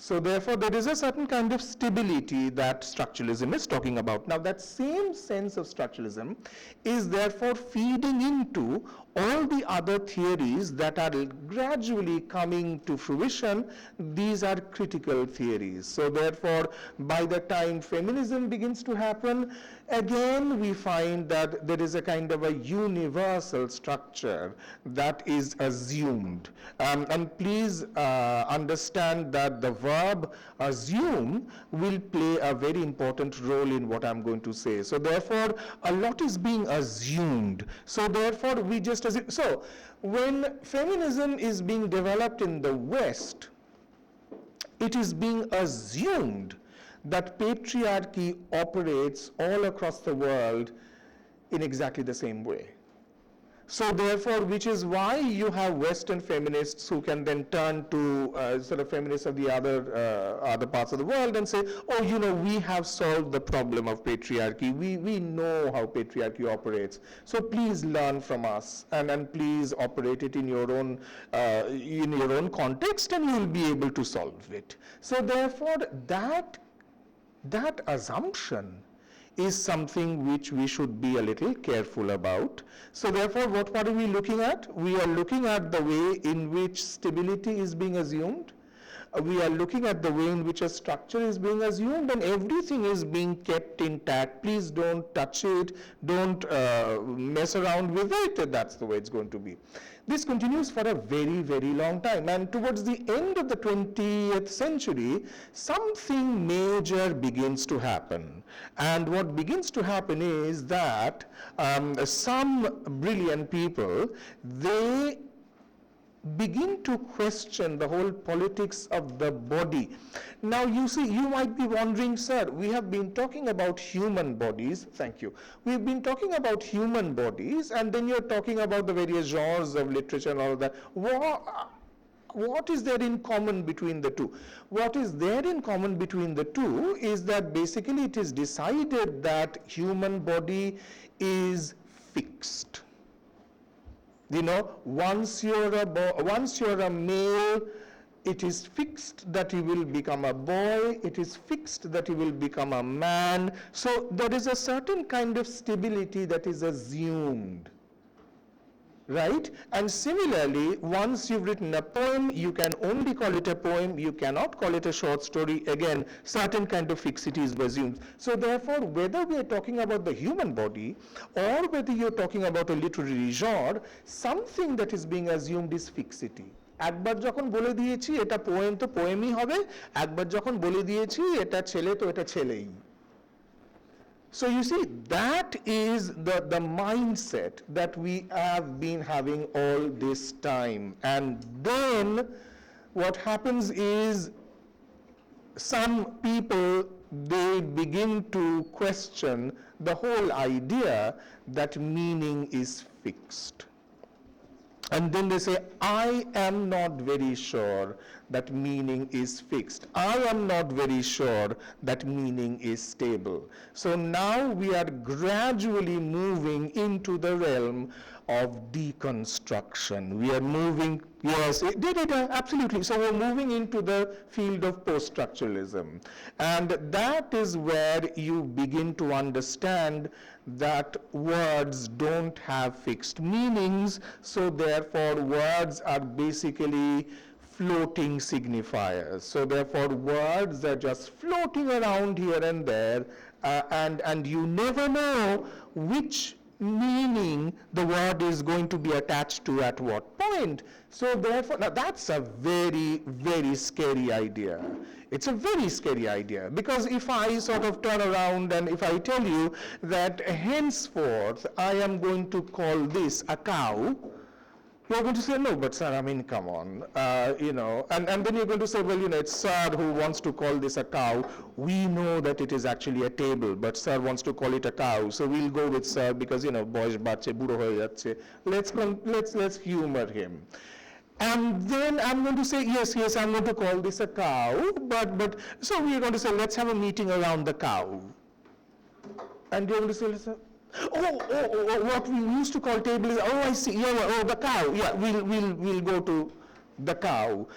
So therefore, there is a certain kind of stability that structuralism is talking about. Now, that same sense of structuralism is therefore feeding into all the other theories that are gradually coming to fruition. These are critical theories. So therefore, by the time feminism begins to happen, again we find that there is a kind of a universal structure that is assumed. And please understand that the verb assume will play a very important role in what I'm going to say. So therefore, a lot is being assumed. So therefore, we just assume. So when feminism is being developed in the West, it is being assumed that patriarchy operates all across the world in exactly the same way. So therefore, which is why you have Western feminists who can then turn to sort of feminists of the other parts of the world and say, oh, you know, we have solved the problem of patriarchy. We know how patriarchy operates. So please learn from us and please operate it in your own context, and you'll be able to solve it. So therefore, that assumption is something which we should be a little careful about. So therefore, what are we looking at? We are looking at the way in which stability is being assumed. We are looking at the way in which a structure is being assumed, and everything is being kept intact. Please don't touch it, don't mess around with it. That's the way it's going to be. This continues for a very, very long time, and towards the end of the 20th century, something major begins to happen. And what begins to happen is that some brilliant people, they begin to question the whole politics of the body. Now you see, you might be wondering, sir, we have been talking about human bodies. Thank you. We've been talking about human bodies, and then you're talking about the various genres of literature and all of that. What is there in common between the two? What is there in common between the two is that basically it is decided that human body is fixed. You know, once you're a male, it is fixed that you will become a boy, it is fixed that you will become a man. So there is a certain kind of stability that is assumed. Right? And similarly, once you've written a poem, you can only call it a poem, you cannot call it a short story. Again, certain kind of fixity is assumed. So therefore, whether we are talking about the human body or whether you're talking about a literary genre, something that is being assumed is fixity. একবার যখন বলে দিয়েছি এটা poem তো পোয়েমই হবে, একবার যখন বলে দিয়েছি এটা ছেলে তো এটা ছেলেই। So you see, that is the mindset that we have been having all this time. And then what happens is some people, they begin to question the whole idea that meaning is fixed. And then they say, I am not very sure that meaning is fixed. I am not very sure that meaning is stable. So now we are gradually moving into the realm of deconstruction. We are moving, yes, absolutely. So we're moving into the field of post-structuralism. And that is where you begin to understand that words don't have fixed meanings, so therefore words are basically floating signifiers. So therefore words are just floating around here and there, and you never know which meaning the word is going to be attached to at what point. So therefore, now that's a very, very scary idea. It's a very scary idea, because if I sort of turn around and if I tell you that henceforth I am going to call this a cow, you're going to say, no, but sir, I mean, come on, you know, and then you're going to say, well, you know, it's sir who wants to call this a cow. We know that it is actually a table, but sir wants to call it a cow, so we'll go with sir because, you know, boys bacche, buro hoye jacche. Let's humor him. And then I'm going to say, yes, I'm going to call this a cow, but so we're going to say, let's have a meeting around the cow. And you're going to say, listen, what we used to call table is, oh, I see, yeah, oh, the cow, yeah, we'll go to The cow.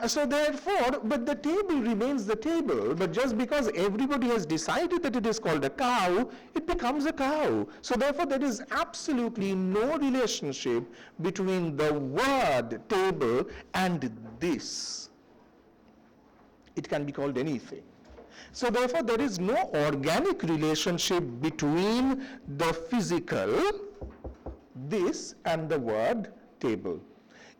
So therefore, but the table remains the table, but just because everybody has decided that it is called a cow, it becomes a cow. So therefore, there is absolutely no relationship between the word table and this. It can be called anything. So therefore, there is no organic relationship between the physical, this, and the word table.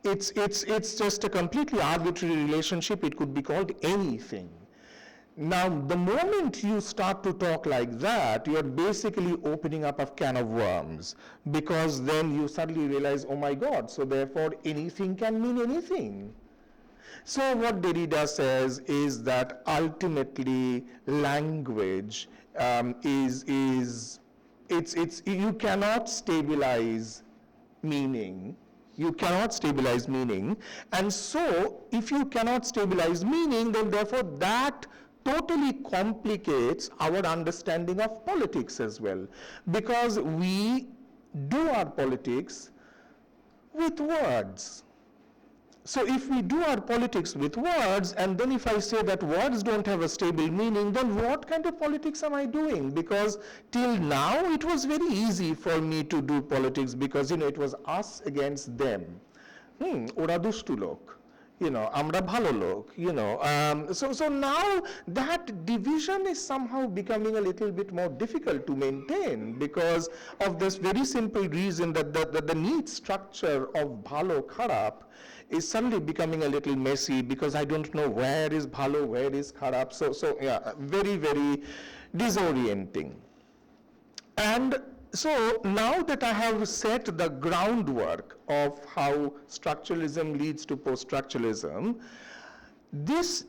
It's just a completely arbitrary relationship. It could be called anything. Now, the moment you start to talk like that, you're basically opening up a can of worms, because then you suddenly realize, oh my God, so therefore anything can mean anything. So what Derrida says is that ultimately language you cannot stabilize meaning. You cannot stabilize meaning. And so if you cannot stabilize meaning, then therefore that totally complicates our understanding of politics as well. Because we do our politics with words. So if we do our politics with words, and then if I say that words don't have a stable meaning, then what kind of politics am I doing? Because till now it was very easy for me to do politics, because it was us against them. Ora dushtu lok. Amra bhalo lok. So now that division is somehow becoming a little bit more difficult to maintain, because of this very simple reason that the neat structure of bhalo kharap is suddenly becoming a little messy, because I don't know where is bhalo, where is kharap. So yeah, very, very disorienting. And so now that I have set the groundwork of how structuralism leads to post-structuralism, this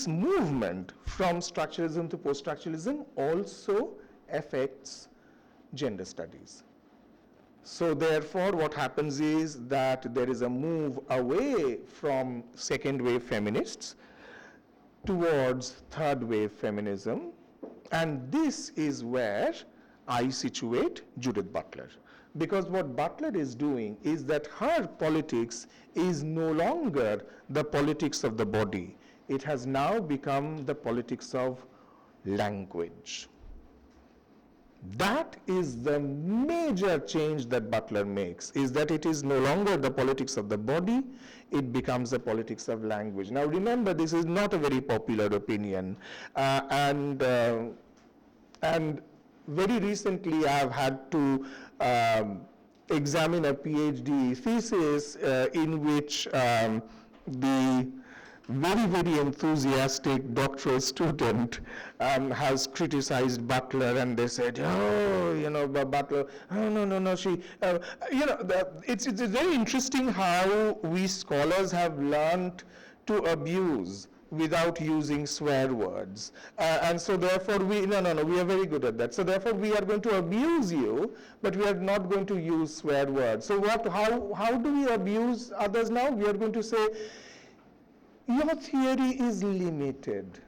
movement from structuralism to post-structuralism also affects gender studies. So therefore, what happens is that there is a move away from second wave feminists towards third wave feminism, and this is where I situate Judith Butler. Because what Butler is doing is that her politics is no longer the politics of the body. It has now become the politics of language. That is the major change that Butler makes, is that it is no longer the politics of the body, it becomes the politics of language. Now remember, this is not a very popular opinion, and very recently I've had to examine a PhD thesis in which the very, very enthusiastic doctoral student has criticized Butler, and they said, Butler, no, she, it's very interesting how we scholars have learned to abuse without using swear words. And so therefore we are very good at that. So therefore we are going to abuse you, but we are not going to use swear words. So how do we abuse others now? We are going to say, your theory is limited.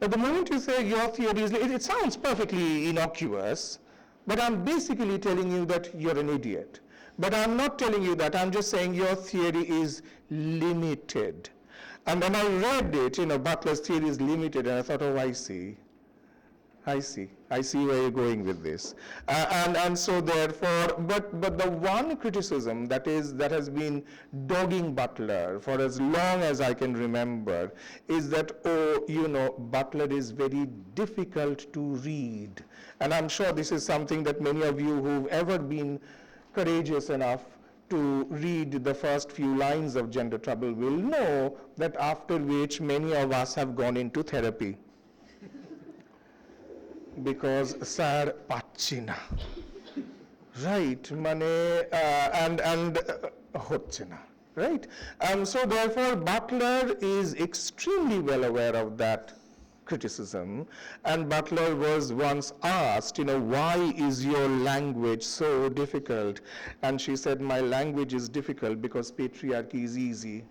Now, the moment you say your theory is limited, it sounds perfectly innocuous, but I'm basically telling you that you're an idiot. But I'm not telling you that, I'm just saying your theory is limited. And when I read it, Butler's theory is limited, and I thought, oh, I see where you're going with this. And so therefore, but the one criticism that has been dogging Butler for as long as I can remember is that, Butler is very difficult to read. And I'm sure this is something that many of you who've ever been courageous enough to read the first few lines of Gender Trouble will know, that after which many of us have gone into therapy. Because sir পাচ্ছি না, right, and হচ্ছে না, right? So therefore Butler is extremely well aware of that criticism, and Butler was once asked, why is your language so difficult? And she said, my language is difficult because patriarchy is easy.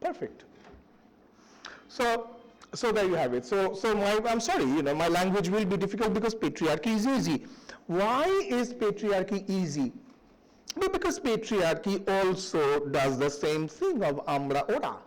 Perfect. So So there you have it. I'm sorry, my language will be difficult because patriarchy is easy. Why is patriarchy easy? Well, because patriarchy also does the same thing of amra ora.